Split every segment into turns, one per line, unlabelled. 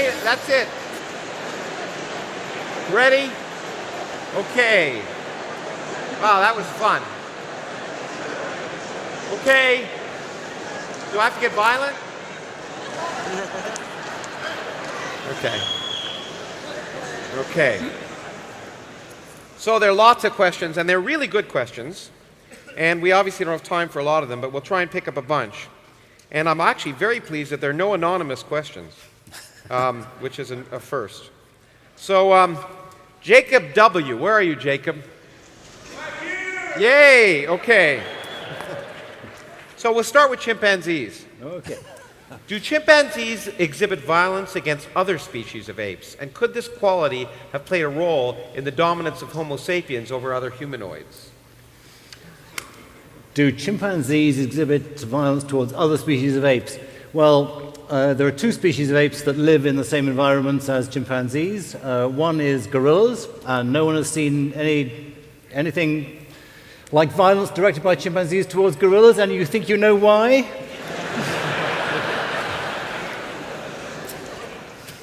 Okay, that's it. Ready? Okay. Wow, that was fun. Okay. Do I have to get violent? Okay. Okay. So there are lots of questions, and they're really good questions. And we obviously don't have time for a lot of them, but we'll try and pick up a bunch. And I'm actually very pleased that there are no anonymous questions, which is a first. So, Jacob W. Where are you, Jacob? Yay! Okay. So we'll start with chimpanzees.
Okay.
Do chimpanzees exhibit violence against other species of apes? And could this quality have played a role in the dominance of Homo sapiens over other humanoids?
Do chimpanzees exhibit violence towards other species of apes? Well, there are two species of apes that live in the same environments as chimpanzees. One is gorillas, and no one has seen anything like violence directed by chimpanzees towards gorillas, and you think you know why?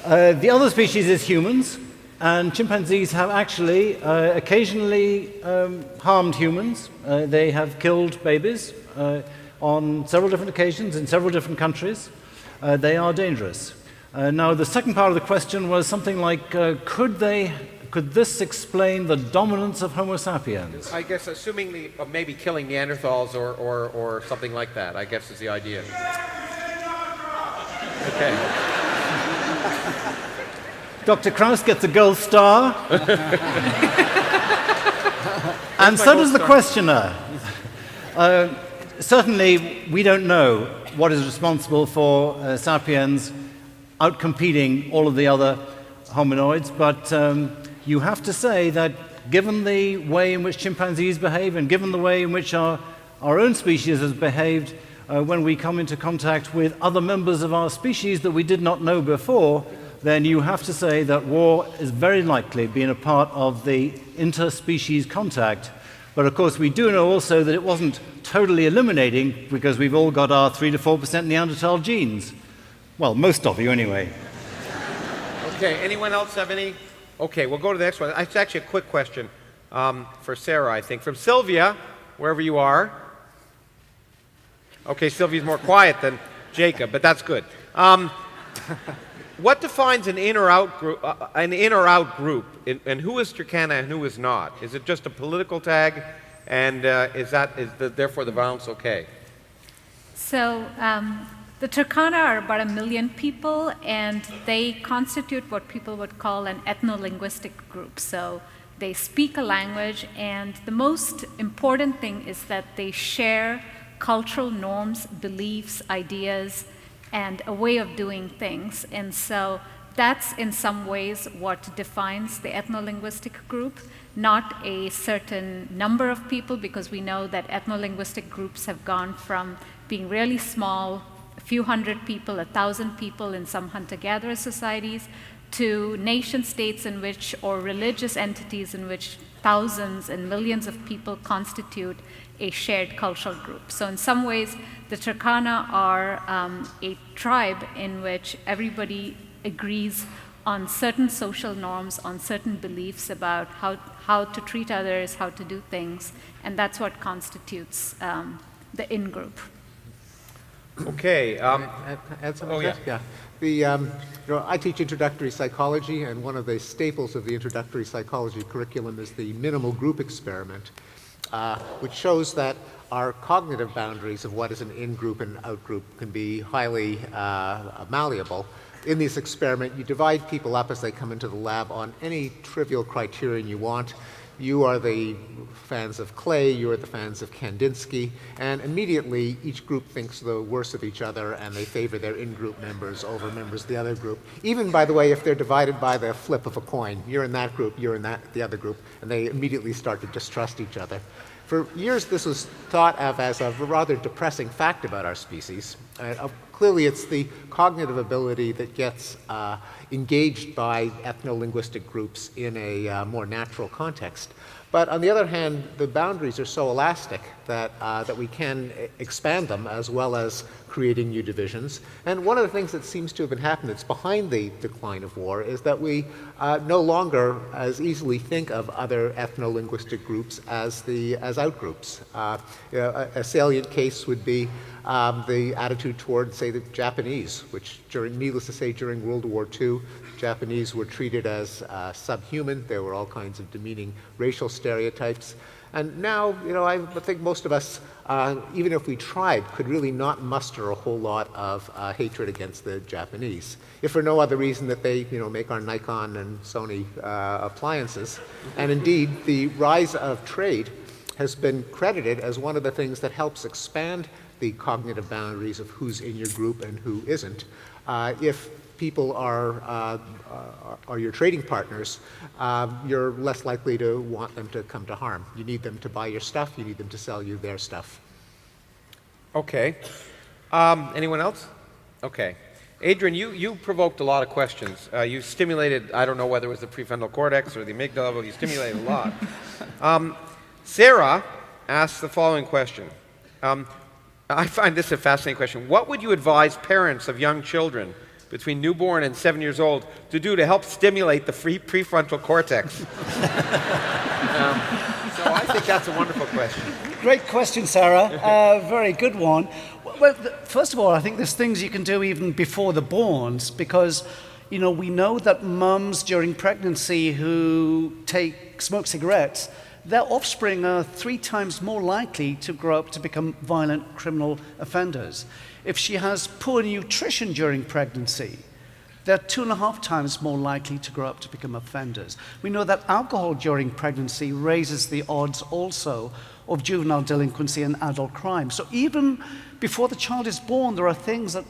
The other species is humans, and chimpanzees have actually occasionally harmed humans. They have killed babies on several different occasions in several different countries. They are dangerous. Now, the second part of the question was something like, could this explain the dominance of Homo sapiens?
I guess assuming maybe killing Neanderthals or something like that, I guess is the idea. Okay. Dr.
Krauss gets a gold star. And so does the questioner. Certainly, we don't know what is responsible for sapiens outcompeting all of the other hominoids, but you have to say that given the way in which chimpanzees behave and given the way in which our own species has behaved when we come into contact with other members of our species that we did not know before, then you have to say that war is very likely being a part of the interspecies contact. But of course, we do know also that it wasn't totally eliminating because we've all got our 3 to 4% Neanderthal genes. Well, most of you anyway.
Okay, anyone else have any? Okay, we'll go to the next one. It's actually a quick question for Sarah, I think. From Sylvia, wherever you are. Okay, Sylvia's more quiet than Jacob, but that's good. What defines an in or out group, and who is Turkana and who is not? Is it just a political tag, and therefore the violence okay?
So the Turkana are about 1 million people, and they constitute what people would call an ethno-linguistic group. So they speak a language, and the most important thing is that they share cultural norms, beliefs, ideas, and a way of doing things. And so that's in some ways what defines the ethno-linguistic group, not a certain number of people, because we know that ethno-linguistic groups have gone from being really small, a few hundred people, 1,000 people in some hunter-gatherer societies, to nation states in which, or religious entities in which thousands and millions of people constitute a shared cultural group. So in some ways, the Turkana are a tribe in which everybody agrees on certain social norms, on certain beliefs about how to treat others, how to do things, and that's what constitutes the in-group.
Okay.
Add something to that? Yeah. I teach introductory psychology, and one of the staples of the introductory psychology curriculum is the minimal group experiment, which shows that our cognitive boundaries of what is an in-group and out-group can be highly malleable. In this experiment, you divide people up as they come into the lab on any trivial criterion you want. You are the fans of Clay, you are the fans of Kandinsky, and immediately each group thinks the worse of each other and they favor their in-group members over members of the other group. Even, by the way, if they're divided by the flip of a coin, you're in that group, you're in the other group, and they immediately start to distrust each other. For years, this was thought of as a rather depressing fact about our species. Clearly, it's the cognitive ability that gets engaged by ethno-linguistic groups in a more natural context. But on the other hand, the boundaries are so elastic that we can expand them as well as creating new divisions. And one of the things that seems to have been happening that's behind the decline of war is that we no longer as easily think of other ethno-linguistic groups as outgroups. A salient case would be the attitude toward, say, the Japanese, which, needless to say, during World War II, Japanese were treated as subhuman. There were all kinds of demeaning racial stereotypes. And now, I think most of us, even if we tried, could really not muster a whole lot of hatred against the Japanese, if for no other reason that they, make our Nikon and Sony appliances. And indeed, the rise of trade has been credited as one of the things that helps expand the cognitive boundaries of who's in your group and who isn't. If people are your trading partners, you're less likely to want them to come to harm. You need them to buy your stuff, you need them to sell you their stuff.
Okay. Anyone else? Okay. Adrian, you provoked a lot of questions. You stimulated, I don't know whether it was the prefrontal cortex or the amygdala, but you stimulated a lot. Sarah asked the following question. I find this a fascinating question. What would you advise parents of young children between newborn and 7 years old to do to help stimulate the free prefrontal cortex? So I think that's a wonderful question.
Great question, Sarah. Very good one. Well, first of all, I think there's things you can do even before the borns, because we know that mums during pregnancy who smoke cigarettes, their offspring are 3 times more likely to grow up to become violent criminal offenders. If she has poor nutrition during pregnancy, they're 2.5 times more likely to grow up to become offenders. We know that alcohol during pregnancy raises the odds also of juvenile delinquency and adult crime. So even before the child is born, there are things that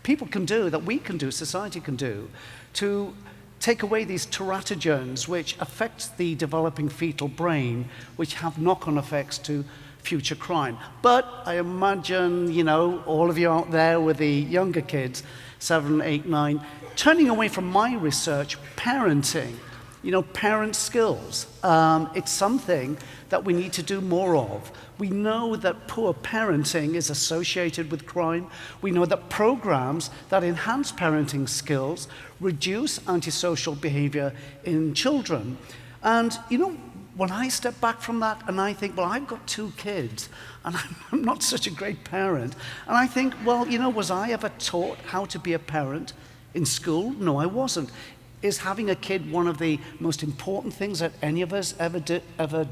people can do, that we can do, society can do, to take away these teratogens which affect the developing fetal brain, which have knock-on effects to future crime. But I imagine, all of you out there with the younger kids, 7, 8, 9, turning away from my research, parenting, parent skills. It's something that we need to do more of. We know that poor parenting is associated with crime. We know that programs that enhance parenting skills reduce antisocial behavior in children. And, when I step back from that and I think, well, I've got 2 kids and I'm not such a great parent. And I think, well, was I ever taught how to be a parent in school? No, I wasn't. Is having a kid one of the most important things that any of us ever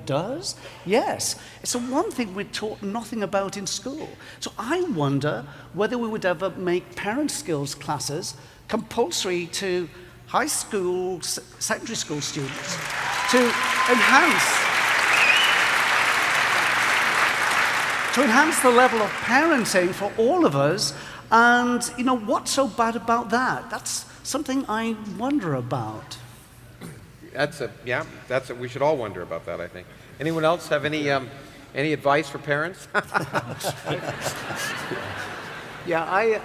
does? Yes. It's the one thing we're taught nothing about in school. So I wonder whether we would ever make parent skills classes compulsory to high school, secondary school students to enhance the level of parenting for all of us. And, what's so bad about that? That's something I wonder about.
We should all wonder about that, I think. Anyone else have any advice for parents?
I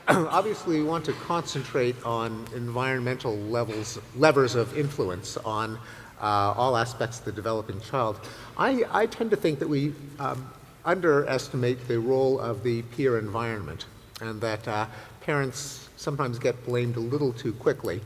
obviously want to concentrate on environmental levers of influence on all aspects of the developing child. I tend to think that we underestimate the role of the peer environment, and that parents sometimes get blamed a little too quickly.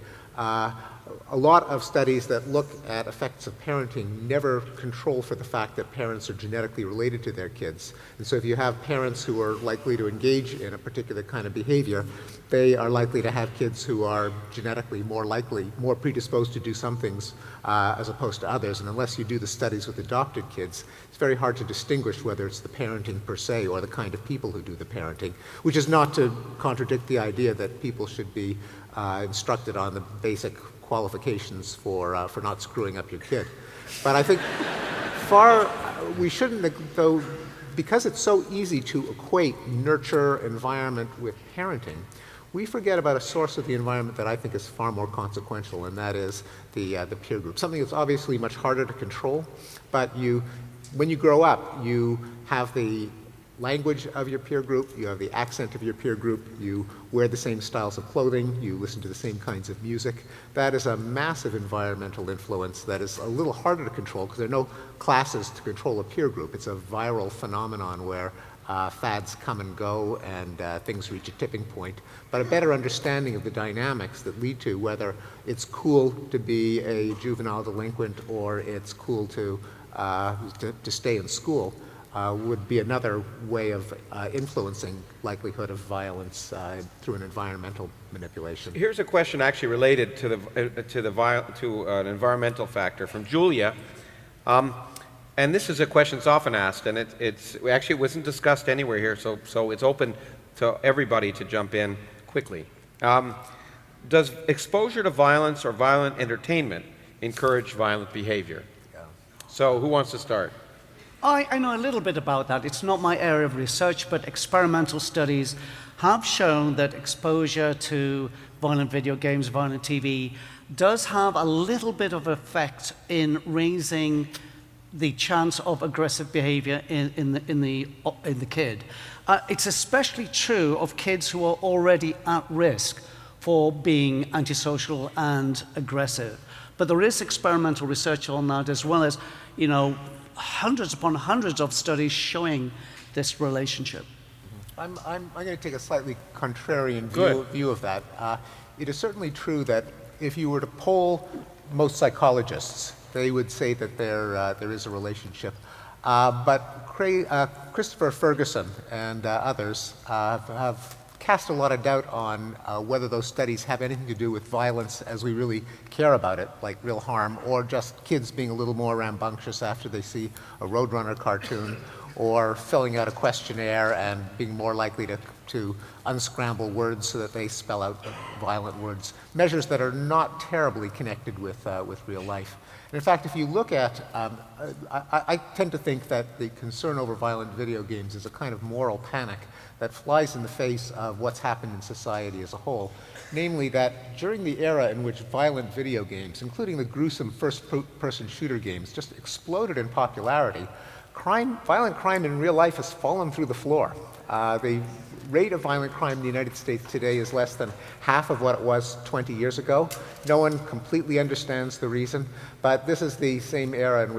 A lot of studies that look at effects of parenting never control for the fact that parents are genetically related to their kids. And so if you have parents who are likely to engage in a particular kind of behavior, they are likely to have kids who are genetically more predisposed to do some things as opposed to others. And unless you do the studies with adopted kids, it's very hard to distinguish whether it's the parenting per se or the kind of people who do the parenting, which is not to contradict the idea that people should be instructed on the basic qualifications for not screwing up your kid. But I think we shouldn't, though, because it's so easy to equate nurture environment with parenting, we forget about a source of the environment that I think is far more consequential, and that is the peer group. Something that's obviously much harder to control, but when you grow up, you have the language of your peer group, you have the accent of your peer group, you wear the same styles of clothing, you listen to the same kinds of music. That is a massive environmental influence that is a little harder to control because there are no classes to control a peer group. It's a viral phenomenon where fads come and go and things reach a tipping point. But a better understanding of the dynamics that lead to whether it's cool to be a juvenile delinquent or it's cool to stay in school would be another way of influencing likelihood of violence through an environmental manipulation.
Here's a question actually related to an environmental factor from Julia, and this is a question that's often asked, and it wasn't discussed anywhere here, so it's open to everybody to jump in quickly. Does exposure to violence or violent entertainment encourage violent behavior? Yeah. So who wants to start?
I know a little bit about that. It's not my area of research, but experimental studies have shown that exposure to violent video games, violent TV, does have a little bit of effect in raising the chance of aggressive behavior in the kid. It's especially true of kids who are already at risk for being antisocial and aggressive. But there is experimental research on that, as well as, hundreds upon hundreds of studies showing this relationship.
I'm going to take a slightly contrarian view of that. It is certainly true that if you were to poll most psychologists, they would say that there is a relationship. But Christopher Ferguson and others have cast a lot of doubt on whether those studies have anything to do with violence as we really care about it, like real harm, or just kids being a little more rambunctious after they see a Roadrunner cartoon, or filling out a questionnaire and being more likely to unscramble words so that they spell out violent words, measures that are not terribly connected with real life. And in fact, if you look at, I tend to think that the concern over violent video games is a kind of moral panic that flies in the face of what's happened in society as a whole. Namely that during the era in which violent video games, including the gruesome first-person shooter games, just exploded in popularity, violent crime in real life has fallen through the floor. The rate of violent crime in the United States today is less than half of what it was 20 years ago. No one completely understands the reason, but this is the same era in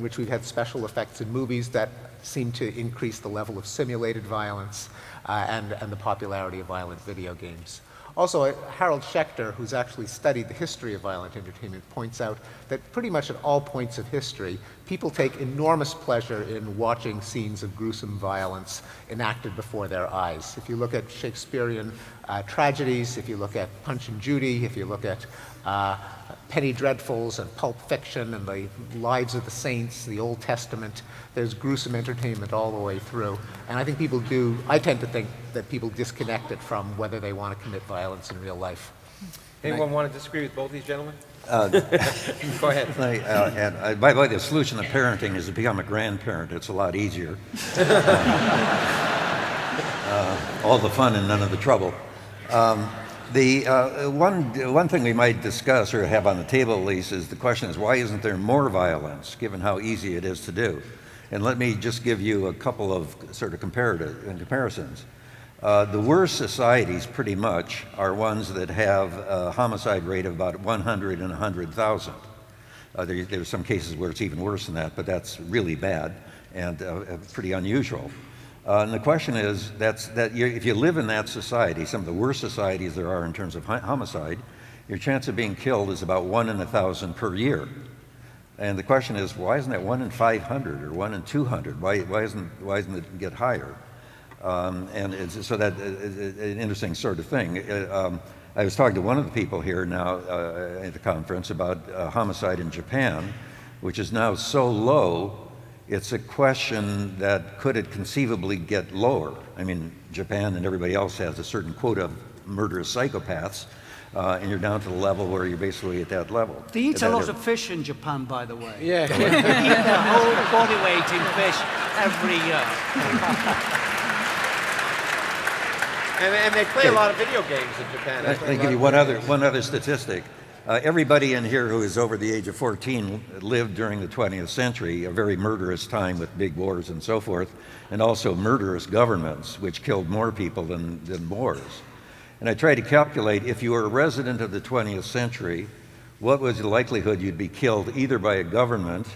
which we've had special effects in movies that seem to increase the level of simulated violence and the popularity of violent video games. Also, Harold Schechter, who's actually studied the history of violent entertainment, points out that pretty much at all points of history, people take enormous pleasure in watching scenes of gruesome violence enacted before their eyes. If you look at Shakespearean tragedies, if you look at Punch and Judy, if you look at Penny Dreadfuls and Pulp Fiction and the Lives of the Saints, the Old Testament, there's gruesome entertainment all the way through. And I think I tend to think that people disconnect it from whether they want to commit violence in real life.
Anyone want to disagree with both these gentlemen? Go ahead.
And by the way, the solution to parenting is to become a grandparent. It's a lot easier. All the fun and none of the trouble. The one thing we might discuss or have on the table at least is the question is why isn't there more violence given how easy it is to do? And let me just give you a couple of sort of comparisons. The worst societies pretty much are ones that have a homicide rate of about 100 in 100,000. There's some cases where it's even worse than that, but that's really bad and pretty unusual. And the question is if you live in that society, some of the worst societies there are in terms of homicide, your chance of being killed is about 1 in 1,000 per year. And the question is, why isn't that 1 in 500 or 1 in 200? Why doesn't it get higher? And so that an interesting sort of thing. I was talking to one of the people here now at the conference about homicide in Japan, which is now so low. It's a question that could it conceivably get lower? I mean, Japan and everybody else has a certain quota of murderous psychopaths, and you're down to the level where you're basically at that level.
They eat a lot of fish in Japan, by the way.
Yeah.
They eat their whole body weight in fish every year.
And they play a lot of video games in Japan.
Let me give you one other statistic. Everybody in here who is over the age of 14 lived during the 20th century, a very murderous time with big wars and so forth, and also murderous governments, which killed more people than wars. And I tried to calculate, if you were a resident of the 20th century, what was the likelihood you'd be killed either by a government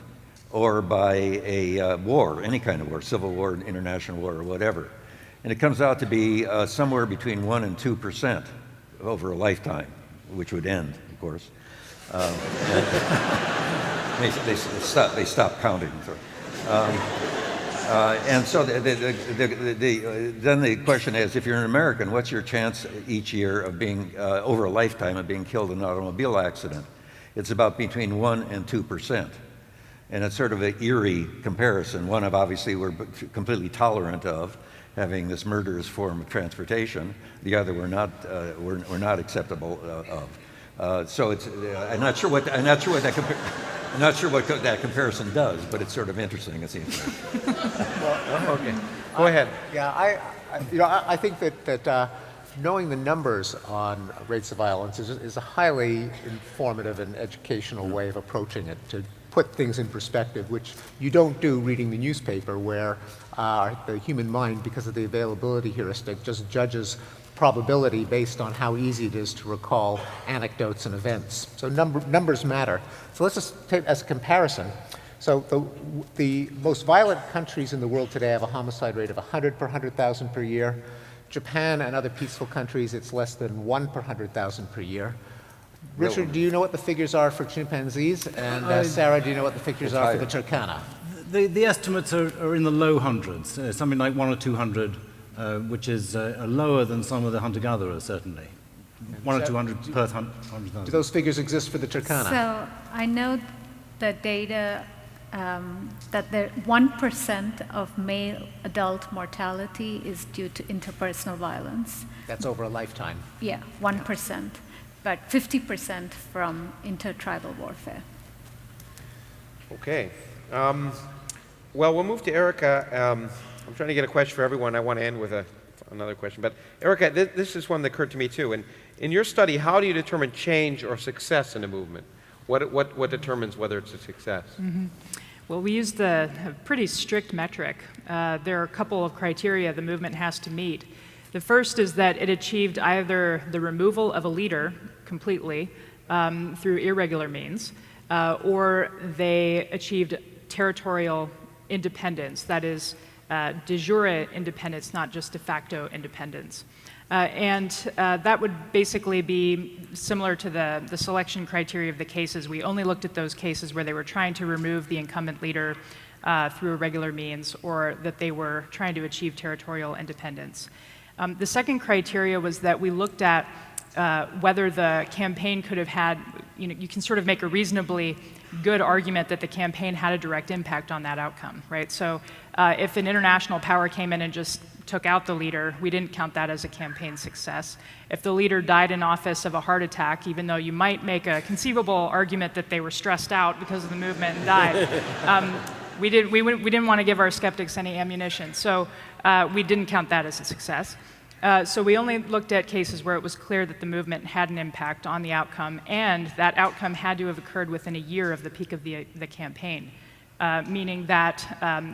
or by a war, any kind of war, civil war, international war, or whatever. And it comes out to be somewhere between 1% and 2% over a lifetime, which would end, of course. They stopped counting. And so then the question is, if you're an American, what's your chance each year of being, over a lifetime, of being killed in an automobile accident? It's about between 1% and 2%. And it's sort of an eerie comparison. One of, obviously, we're completely tolerant of, having this murderous form of transportation. The other we're not acceptable of. So it's, I'm not sure what that comparison does, but it's sort of interesting, it seems.
Okay, go ahead.
Yeah, I think that knowing the numbers on rates of violence is a highly informative and educational way of approaching it, to put things in perspective, which you don't do reading the newspaper, where the human mind, because of the availability heuristic, just judges probability based on how easy it is to recall anecdotes and events. So numbers matter. So let's just take as a comparison. So the most violent countries in the world today have a homicide rate of 100 per 100,000 per year. Japan and other peaceful countries, it's less than 1 per 100,000 per year. Richard, do you know what the figures are for chimpanzees? And Sarah, do you know what the figures are for the Turkana?
The estimates are in the low hundreds, something like 1 or 200, which is lower than some of the hunter-gatherers, certainly. 1 or 200 per 100,000.
Do those figures exist for the Turkana?
So I know the data that 1% of male adult mortality is due to interpersonal violence.
That's over a lifetime.
Yeah, 1%, but 50% from intertribal warfare.
Okay. Well, we'll move to Erica. I'm trying to get a question for everyone. I want to end with another question. But Erica, this is one that occurred to me too. And in your study, how do you determine change or success in a movement? What determines whether it's a success?
Mm-hmm. Well, we used a pretty strict metric. There are a couple of criteria the movement has to meet. The first is that it achieved either the removal of a leader completely through irregular means, or they achieved territorial independence, that is, de jure independence, not just de facto independence. And that would basically be similar to the selection criteria of the cases. We only looked at those cases where they were trying to remove the incumbent leader through irregular means, or that they were trying to achieve territorial independence. The second criteria was that we looked at whether the campaign could have had, you can sort of make a reasonably good argument that the campaign had a direct impact on that outcome, right? So if an international power came in and just took out the leader, we didn't count that as a campaign success. If the leader died in office of a heart attack, even though you might make a conceivable argument that they were stressed out because of the movement and died, we didn't want to give our skeptics any ammunition. So we didn't count that as a success. So we only looked at cases where it was clear that the movement had an impact on the outcome, and that outcome had to have occurred within a year of the peak of the campaign. Meaning that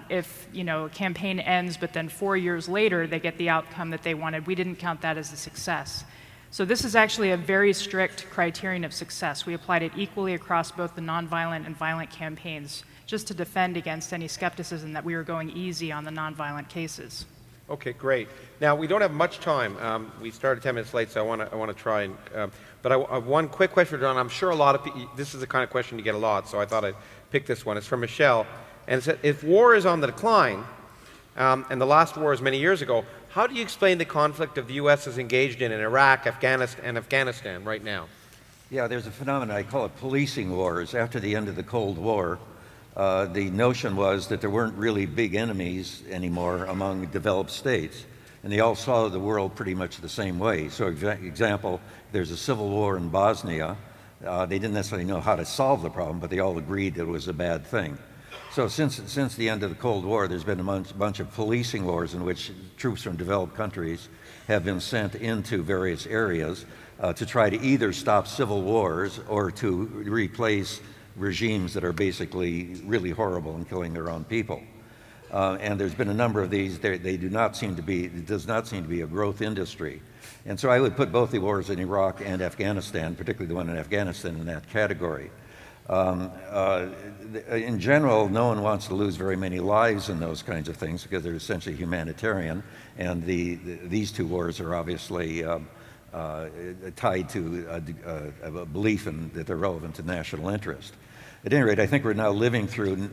if a campaign ends, but then 4 years later they get the outcome that they wanted, we didn't count that as a success. So this is actually a very strict criterion of success. We applied it equally across both the nonviolent and violent campaigns, just to defend against any skepticism that we were going easy on the nonviolent cases.
Okay, great. Now, we don't have much time. We started 10 minutes late, so I want to try and... but I have one quick question for John. I'm sure a lot of people... This is the kind of question you get a lot, so I thought I'd pick this one. It's from Michelle. And it said, if war is on the decline, and the last war is many years ago, how do you explain the conflict the U.S. is engaged in Iraq, Afghanistan right now?
Yeah, there's a phenomenon, I call it policing wars. After the end of the Cold War, the notion was that there weren't really big enemies anymore among developed states, and they all saw the world pretty much the same way. So, example, there's a civil war in Bosnia. They didn't necessarily know how to solve the problem, but they all agreed that it was a bad thing. So since the end of the Cold War, there's been a bunch of policing wars in which troops from developed countries have been sent into various areas to try to either stop civil wars or to replace regimes that are basically really horrible and killing their own people. And there's been a number of these. They do not seem to be. It does not seem to be a growth industry. And so I would put both the wars in Iraq and Afghanistan, particularly the one in Afghanistan, in that category. In general, no one wants to lose very many lives in those kinds of things because they're essentially humanitarian, and these two wars are obviously tied to a belief that they're relevant to national interest. At any rate, I think we're now living through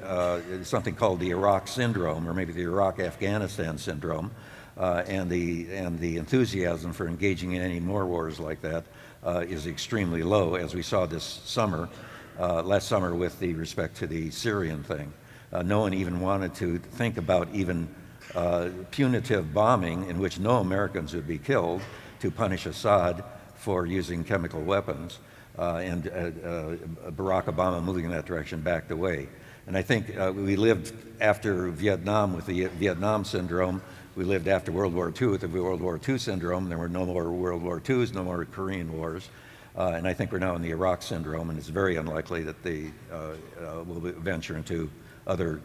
something called the Iraq syndrome, or maybe the Iraq-Afghanistan syndrome, and the enthusiasm for engaging in any more wars like that is extremely low, as we saw this summer. Last summer with respect to the Syrian thing. No one even wanted to think about even punitive bombing in which no Americans would be killed to punish Assad for using chemical weapons, and Barack Obama moving in that direction backed away. And I think we lived after Vietnam with the Vietnam syndrome. We lived after World War II with the World War II syndrome. There were no more World War IIs, no more Korean Wars. And I think we're now in the Iraq syndrome, and it's very unlikely that they will venture into other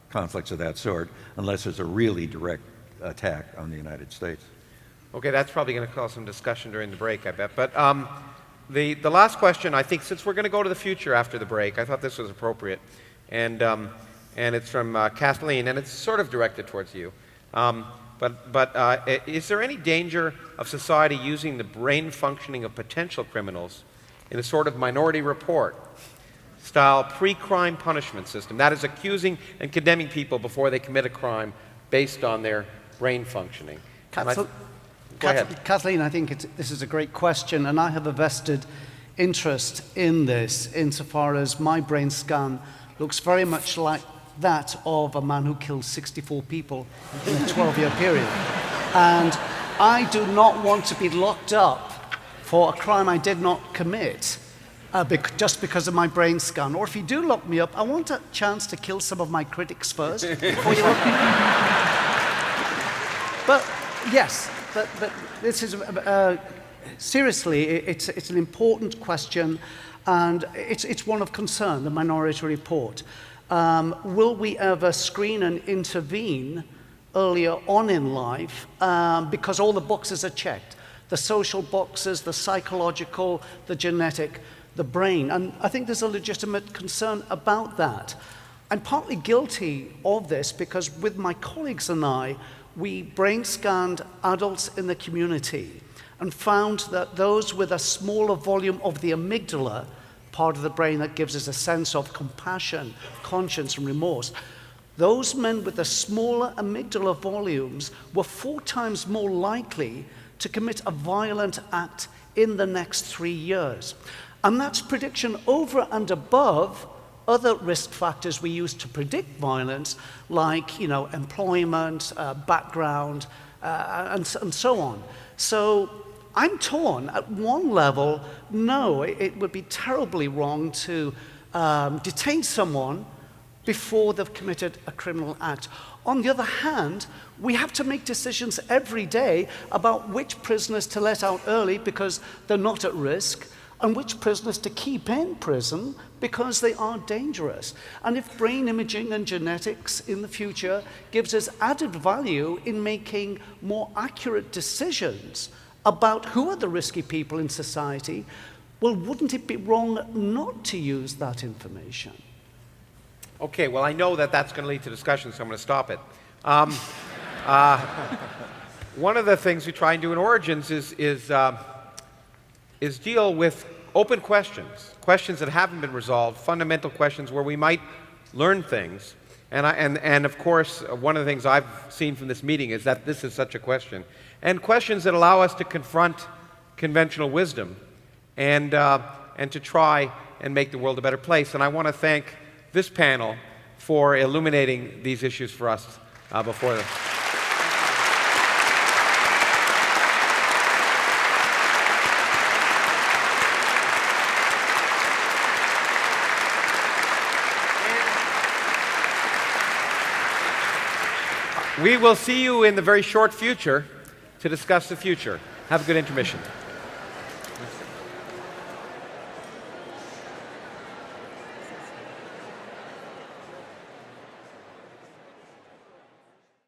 conflicts of that sort unless there's a really direct attack on the United States.
Okay, that's probably going to cause some discussion during the break, I bet. But the last question, I think, since we're going to go to the future after the break, I thought this was appropriate. And it's from Kathleen, and it's sort of directed towards you. But is there any danger of society using the brain functioning of potential criminals in a sort of Minority Report style pre-crime punishment system? That is, accusing and condemning people before they commit a crime based on their brain functioning. Go ahead.
Kathleen, I think this is a great question, and I have a vested interest in this insofar as my brain scan looks very much like that of a man who killed 64 people in a 12-year period. And I do not want to be locked up for a crime I did not commit just because of my brain scan. Or if you do lock me up, I want a chance to kill some of my critics first before you lock me up. But yes, but this is, seriously, it's an important question, and it's one of concern, the Minority Report. Will we ever screen and intervene earlier on in life because all the boxes are checked? The social boxes, the psychological, the genetic, the brain. And I think there's a legitimate concern about that. I'm partly guilty of this because with my colleagues and I, we brain scanned adults in the community and found that those with a smaller volume of the amygdala, part of the brain that gives us a sense of compassion, conscience, and remorse, those men with the smaller amygdala volumes were 4 times more likely to commit a violent act in the next 3 years. And that's prediction over and above other risk factors we use to predict violence, like employment, background, and so on. So I'm torn. At one level, no, it would be terribly wrong to detain someone before they've committed a criminal act. On the other hand, we have to make decisions every day about which prisoners to let out early because they're not at risk, and which prisoners to keep in prison because they are dangerous. And if brain imaging and genetics in the future gives us added value in making more accurate decisions about who are the risky people in society, well, wouldn't it be wrong not to use that information?
Okay, well, I know that that's going to lead to discussion, so I'm going to stop it. One of the things we try and do in Origins is deal with open questions, questions that haven't been resolved, fundamental questions where we might learn things. And of course, one of the things I've seen from this meeting is that this is such a question. And questions that allow us to confront conventional wisdom and to try and make the world a better place. And I want to thank this panel for illuminating these issues for us before them. We will see you in the very short future to discuss the future. Have a good intermission.